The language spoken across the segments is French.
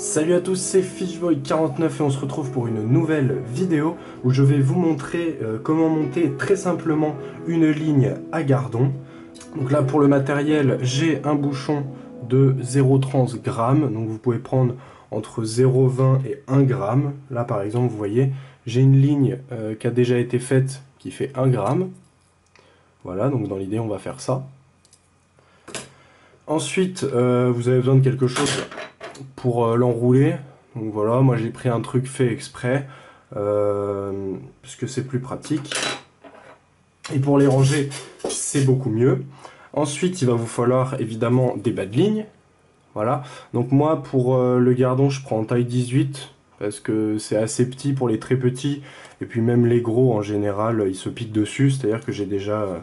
Salut à tous, c'est Fishboy49 et on se retrouve pour une nouvelle vidéo où je vais vous montrer comment monter très simplement une ligne à gardon. Donc là pour le matériel, j'ai un bouchon de 0,30 g, donc vous pouvez prendre entre 0,20 et 1 g. Là par exemple vous voyez, j'ai une ligne qui a déjà été faite qui fait 1 g. Voilà, donc dans l'idée on va faire ça. Ensuite vous avez besoin de quelque chose pour l'enrouler. Donc voilà, moi j'ai pris un truc fait exprès puisque c'est plus pratique. Et pour les ranger, c'est beaucoup mieux. Ensuite, il va vous falloir évidemment des bas de ligne. Voilà. Donc moi, pour le gardon, je prends en taille 18 parce que c'est assez petit pour les très petits. Et puis même les gros, en général, ils se piquent dessus. C'est-à-dire que j'ai déjà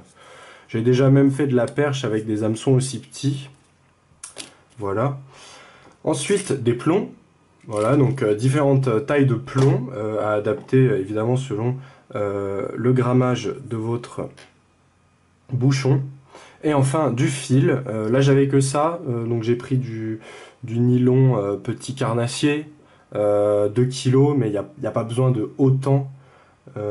même fait de la perche avec des hameçons aussi petits. Voilà. Ensuite, des plombs. Voilà, donc différentes tailles de plombs à adapter évidemment selon le grammage de votre bouchon. Et enfin, du fil. Là, j'avais que ça, donc j'ai pris du nylon petit carnassier, 2 kg, mais il n'y a pas besoin de autant. Il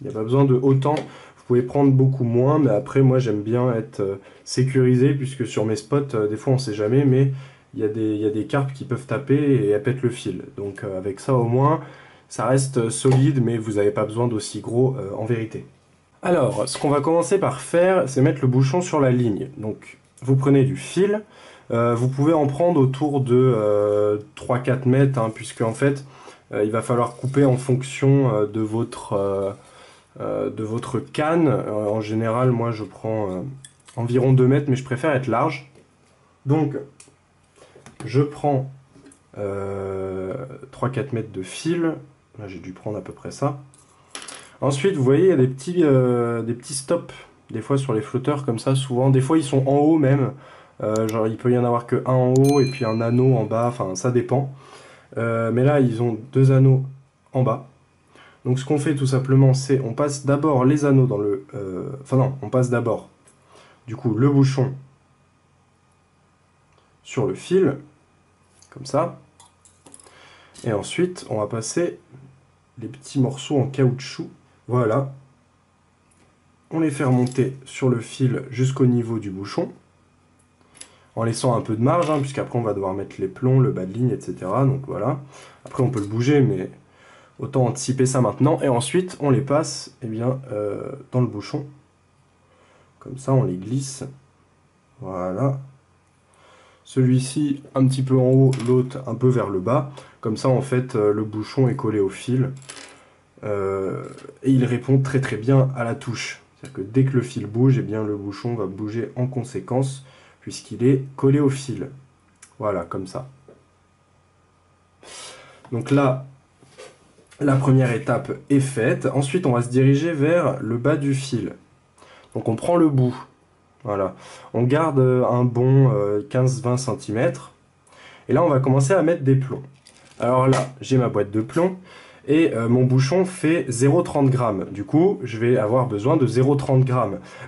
n'y a pas besoin de autant. Vous pouvez prendre beaucoup moins, mais après, moi, j'aime bien être sécurisé, puisque sur mes spots, des fois, on ne sait jamais, mais il y a des carpes qui peuvent taper et elles pètent le fil. Donc, avec ça, au moins, ça reste solide, mais vous n'avez pas besoin d'aussi gros en vérité. Alors, ce qu'on va commencer par faire, c'est mettre le bouchon sur la ligne. Donc, vous prenez du fil. Vous pouvez en prendre autour de 3-4 mètres, hein, puisque en fait, il va falloir couper en fonction de votre canne. En général, moi, je prends environ 2 mètres, mais je préfère être large. Donc, je prends 3-4 mètres de fil. Là, j'ai dû prendre à peu près ça. Ensuite, vous voyez, il y a des petits stops, des fois sur les flotteurs comme ça, souvent. Des fois, ils sont en haut même. Genre, il peut y en avoir que un en haut et puis un anneau en bas, enfin, ça dépend. Mais là, ils ont 2 anneaux en bas. Donc, ce qu'on fait tout simplement, c'est on passe d'abord les anneaux dans le... Enfin non, on passe d'abord, du coup, le bouchon sur le fil, comme ça. Et ensuite, on va passer les petits morceaux en caoutchouc. Voilà. On les fait remonter sur le fil jusqu'au niveau du bouchon, en laissant un peu de marge, hein, puisqu'après on va devoir mettre les plombs, le bas de ligne, etc. Donc voilà. Après on peut le bouger, mais autant anticiper ça maintenant. Et ensuite on les passe dans le bouchon. Comme ça on les glisse. Voilà. Celui-ci un petit peu en haut, l'autre un peu vers le bas. Comme ça en fait le bouchon est collé au fil. Et il répond très très bien à la touche. C'est-à-dire que dès que le fil bouge, eh bien, le bouchon va bouger en conséquence, puisqu'il est collé au fil. Voilà, comme ça. Donc là, la première étape est faite. Ensuite, on va se diriger vers le bas du fil. Donc on prend le bout. Voilà. On garde un bon 15-20 cm. Et là, on va commencer à mettre des plombs. Alors là, j'ai ma boîte de plombs. Et mon bouchon fait 0,30 g. Du coup, je vais avoir besoin de 0,30 g.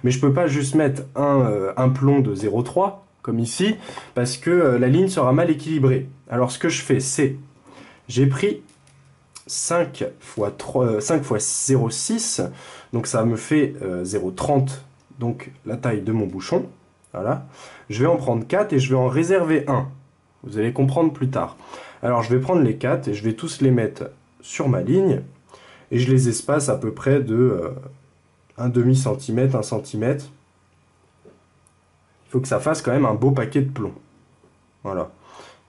Mais je ne peux pas juste mettre un plomb de 0,3, comme ici, parce que la ligne sera mal équilibrée. Alors ce que je fais, c'est, j'ai pris 5 x 0,6, donc ça me fait 0,30, donc la taille de mon bouchon. Voilà. Je vais en prendre 4 et je vais en réserver un. Vous allez comprendre plus tard. Alors je vais prendre les 4 et je vais tous les mettre sur ma ligne et je les espace à peu près de 1/2 cm, 1 cm. Il faut que ça fasse quand même un beau paquet de plomb. Voilà.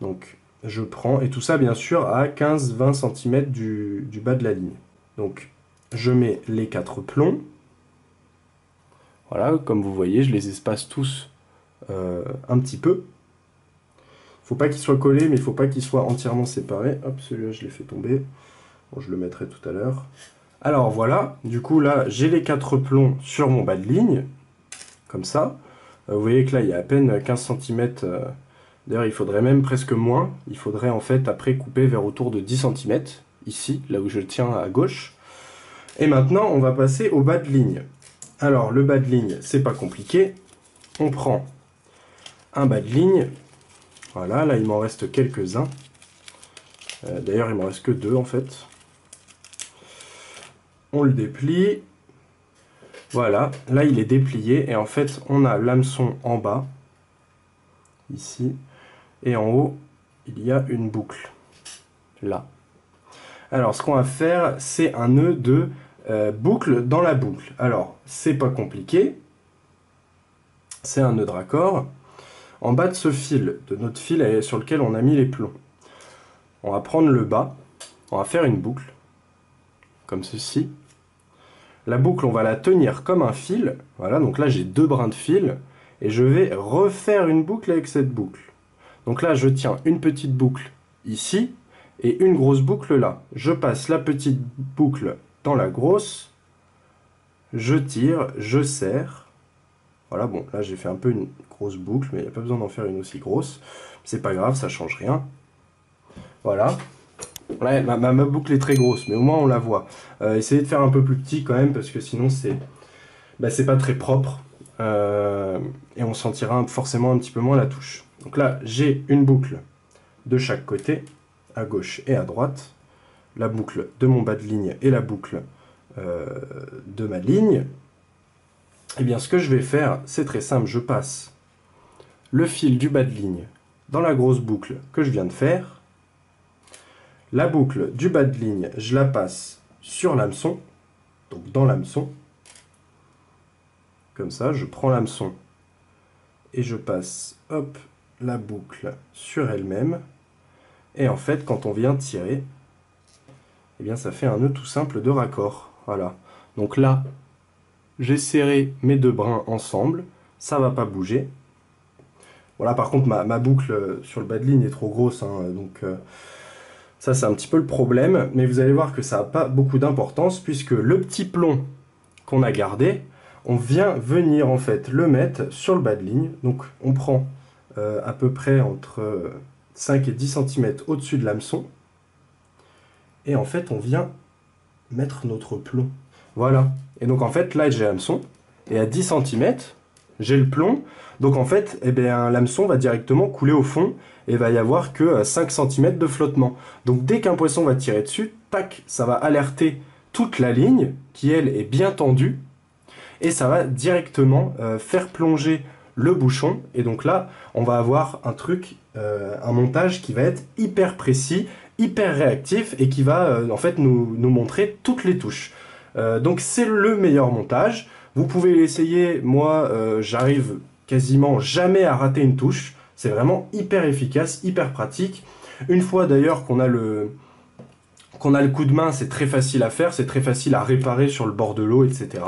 Donc je prends, et tout ça bien sûr à 15-20 cm du bas de la ligne. Donc je mets les 4 plombs. Voilà, comme vous voyez, je les espace tous un petit peu. Il ne faut pas qu'ils soient collés, mais il ne faut pas qu'ils soient entièrement séparés. Hop, celui-là je l'ai fait tomber. Bon, je le mettrai tout à l'heure. Alors voilà, du coup là, j'ai les 4 plombs sur mon bas de ligne, comme ça. Vous voyez que là, il y a à peine 15 cm. D'ailleurs, il faudrait même presque moins. Il faudrait en fait après couper vers autour de 10 cm, ici, là où je le tiens à gauche. Et maintenant, on va passer au bas de ligne. Alors, le bas de ligne, c'est pas compliqué. On prend un bas de ligne. Voilà, là il m'en reste quelques-uns. D'ailleurs il m'en reste que 2 en fait. On le déplie. Voilà, là il est déplié et en fait on a l'hameçon en bas, ici, et en haut il y a une boucle, là. Alors ce qu'on va faire, c'est un nœud de boucle dans la boucle. Alors c'est pas compliqué, c'est un nœud de raccord. En bas de ce fil, de notre fil sur lequel on a mis les plombs, on va prendre le bas, on va faire une boucle, comme ceci. La boucle, on va la tenir comme un fil. Voilà, donc là j'ai 2 brins de fil. Et je vais refaire une boucle avec cette boucle. Donc là, je tiens une petite boucle ici et une grosse boucle là. Je passe la petite boucle dans la grosse. Je tire, je serre. Voilà, bon, là j'ai fait un peu une grosse boucle, mais il n'y a pas besoin d'en faire une aussi grosse. C'est pas grave, ça change rien. Voilà. Ouais, ma boucle est très grosse, mais au moins on la voit. Essayez de faire un peu plus petit quand même, parce que sinon c'est pas très propre. Et on sentira forcément un petit peu moins la touche. Donc là, j'ai une boucle de chaque côté, à gauche et à droite. La boucle de mon bas de ligne et la boucle de ma ligne. Et bien, ce que je vais faire, c'est très simple. Je passe le fil du bas de ligne dans la grosse boucle que je viens de faire. La boucle du bas de ligne, je la passe sur l'hameçon, donc dans l'hameçon. Comme ça, je prends l'hameçon et je passe, hop, la boucle sur elle-même. Et en fait, quand on vient tirer, eh bien, ça fait un nœud tout simple de raccord. Voilà. Donc là, j'ai serré mes 2 brins ensemble, ça va pas bouger. Voilà, par contre, ma boucle sur le bas de ligne est trop grosse, hein, donc ça, c'est un petit peu le problème. Mais vous allez voir que ça n'a pas beaucoup d'importance, puisque le petit plomb qu'on a gardé, on vient venir en fait le mettre sur le bas de ligne. Donc on prend à peu près entre 5 et 10 cm au-dessus de l'hameçon. Et en fait on vient mettre notre plomb. Voilà. Et donc en fait là j'ai l'hameçon. Et à 10 cm, j'ai le plomb. Donc en fait eh bien, l'hameçon va directement couler au fond. Et il va y avoir que 5 cm de flottement. Donc dès qu'un poisson va tirer dessus, tac, ça va alerter toute la ligne qui elle est bien tendue. Et ça va directement faire plonger le bouchon. Et donc là, on va avoir un truc, un montage qui va être hyper précis, hyper réactif et qui va en fait nous montrer toutes les touches. Donc c'est le meilleur montage. Vous pouvez l'essayer. Moi, j'arrive quasiment jamais à rater une touche. C'est vraiment hyper efficace, hyper pratique. Une fois d'ailleurs qu'on a le coup de main, c'est très facile à faire, c'est très facile à réparer sur le bord de l'eau, etc.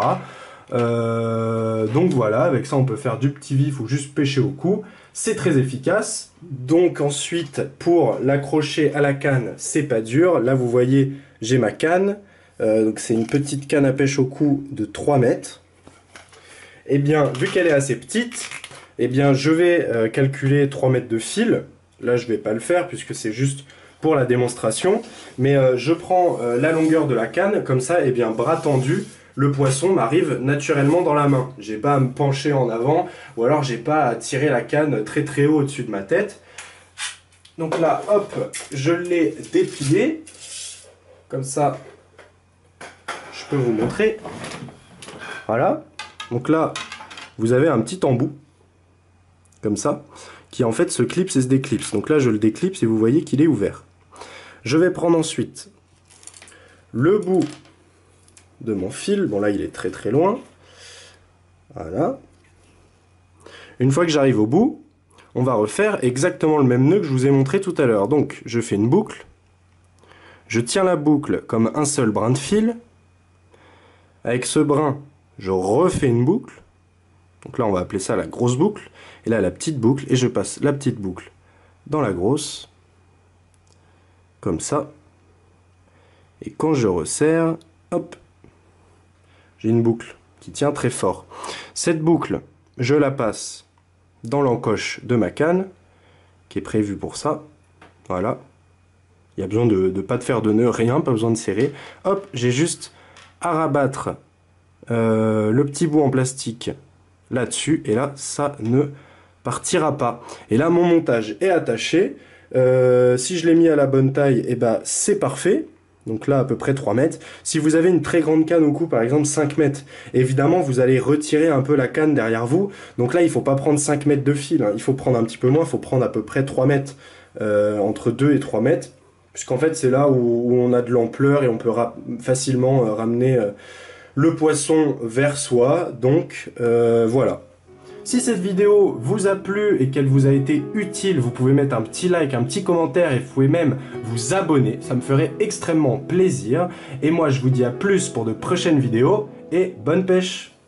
Donc voilà, avec ça on peut faire du petit vif ou juste pêcher au cou. C'est très efficace. Donc ensuite, pour l'accrocher à la canne, c'est pas dur. Là vous voyez, j'ai ma canne. Donc c'est une petite canne à pêche au cou de 3 mètres. Et bien, vu qu'elle est assez petite, eh bien je vais calculer 3 mètres de fil. Là je vais pas le faire puisque c'est juste pour la démonstration. Mais je prends la longueur de la canne, comme ça, eh bien bras tendu, le poisson m'arrive naturellement dans la main. J'ai pas à me pencher en avant, ou alors j'ai pas à tirer la canne très très haut au-dessus de ma tête. Donc là, hop, je l'ai déplié. Comme ça, je peux vous montrer. Voilà. Donc là, vous avez un petit embout, comme ça, qui en fait se clipse et se déclipse. Donc là, je le déclipse et vous voyez qu'il est ouvert. Je vais prendre ensuite le bout de mon fil. Bon là, il est très très loin. Voilà. Une fois que j'arrive au bout, on va refaire exactement le même nœud que je vous ai montré tout à l'heure. Donc, je fais une boucle. Je tiens la boucle comme un seul brin de fil. Avec ce brin, je refais une boucle. Donc là, on va appeler ça la grosse boucle. Et là, la petite boucle. Et je passe la petite boucle dans la grosse. Comme ça. Et quand je resserre, hop, j'ai une boucle qui tient très fort. Cette boucle, je la passe dans l'encoche de ma canne, qui est prévue pour ça. Voilà. Il y a besoin de ne pas de faire de nœud, rien, pas besoin de serrer. Hop, j'ai juste à rabattre le petit bout en plastique là-dessus, et là, ça ne partira pas. Et là, mon montage est attaché. Si je l'ai mis à la bonne taille, et ben c'est parfait. Donc là, à peu près 3 mètres. Si vous avez une très grande canne au cou, par exemple 5 mètres, évidemment, vous allez retirer un peu la canne derrière vous. Donc là, il faut pas prendre 5 mètres de fil, hein. Il faut prendre un petit peu moins, il faut prendre à peu près 3 mètres, entre 2 et 3 mètres. Puisqu'en fait, c'est là où on a de l'ampleur et on peut facilement ramener le poisson vers soi. Donc, voilà. Si cette vidéo vous a plu et qu'elle vous a été utile, vous pouvez mettre un petit like, un petit commentaire et vous pouvez même vous abonner. Ça me ferait extrêmement plaisir. Et moi, je vous dis à plus pour de prochaines vidéos et bonne pêche!